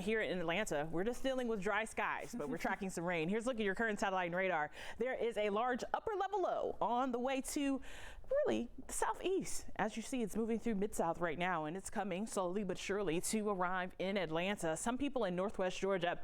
Here in Atlanta, we're just dealing with dry skies, but we're tracking some rain. Here's a look at your current satellite and radar. There is a large upper level low on the way to really the southeast. As you see, it's moving through mid-south right now, and it's coming slowly but surely to arrive in Atlanta. Some people in northwest Georgia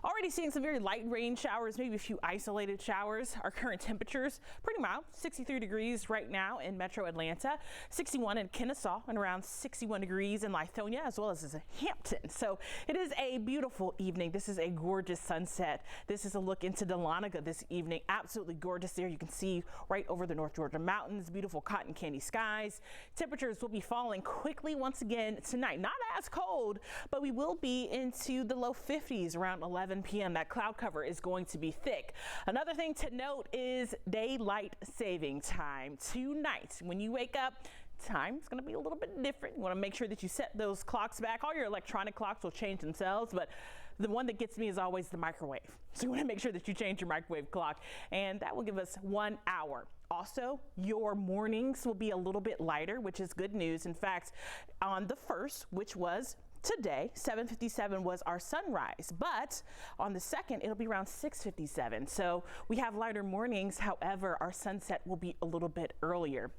already seeing some very light rain showers, maybe a few isolated showers. Our current temperatures pretty mild, 63 degrees right now in metro Atlanta, 61 in Kennesaw, and around 61 degrees in Lithonia, as well as Hampton. So it is a beautiful evening. This is a gorgeous sunset. This is a look into Dahlonega this evening. Absolutely gorgeous there. You can see right over the North Georgia mountains, beautiful cotton candy skies. Temperatures will be falling quickly once again tonight. Not as cold, but we will be into the low 50s around 11 p.m. That cloud cover is going to be thick. Another thing to note is daylight saving time tonight. When you wake up, time's going to be a little bit different. You want to make sure that you set those clocks back. All your electronic clocks will change themselves, but the one that gets me is always the microwave. So you want to make sure that you change your microwave clock, and that will give us 1 hour. Also, your mornings will be a little bit lighter, which is good news. In fact, on the 1st, which was today, 7:57 was our sunrise, but on the 2nd, it'll be around 6:57. So we have lighter mornings. However, our sunset will be a little bit earlier.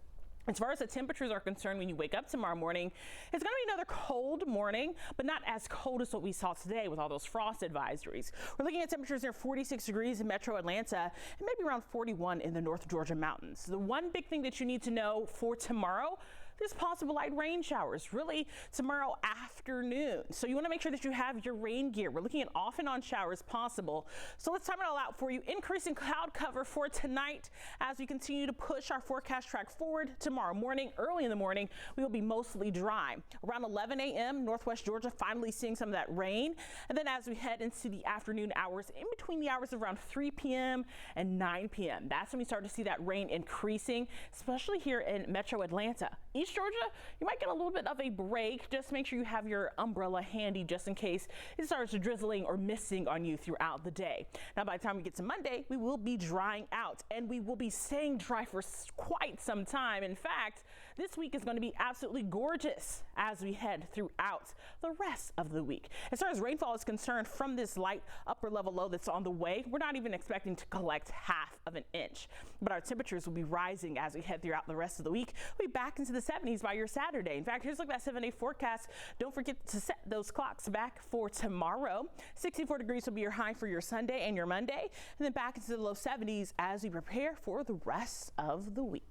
As far as the temperatures are concerned, when you wake up tomorrow morning, it's going to be another cold morning, but not as cold as what we saw today with all those frost advisories. We're looking at temperatures near 46 degrees in metro Atlanta and maybe around 41 in the North Georgia mountains. The one big thing that you need to know for tomorrow, there's possible light rain showers really tomorrow afternoon. So you want to make sure that you have your rain gear. We're looking at off and on showers possible. So let's time it all out for you. Increasing cloud cover for tonight as we continue to push our forecast track forward tomorrow morning. Early in the morning, we will be mostly dry. Around 11 a.m., northwest Georgia finally seeing some of that rain. And then as we head into the afternoon hours, in between the hours of around 3 p.m. and 9 p.m., that's when we start to see that rain increasing, especially here in metro Atlanta. East Georgia, you might get a little bit of a break. Just make sure you have your umbrella handy just in case it starts drizzling or misting on you throughout the day. Now, by the time we get to Monday, we will be drying out and we will be staying dry for quite some time. In fact, this week is going to be absolutely gorgeous as we head throughout the rest of the week. As far as rainfall is concerned, from this light upper level low that's on the way, we're not even expecting to collect half of an inch. But our temperatures will be rising as we head throughout the rest of the week. We'll be back into the 70s by your Saturday. In fact, here's a look at that 7-day forecast. Don't forget to set those clocks back for tomorrow. 64 degrees will be your high for your Sunday and your Monday, and then back into the low 70s as we prepare for the rest of the week.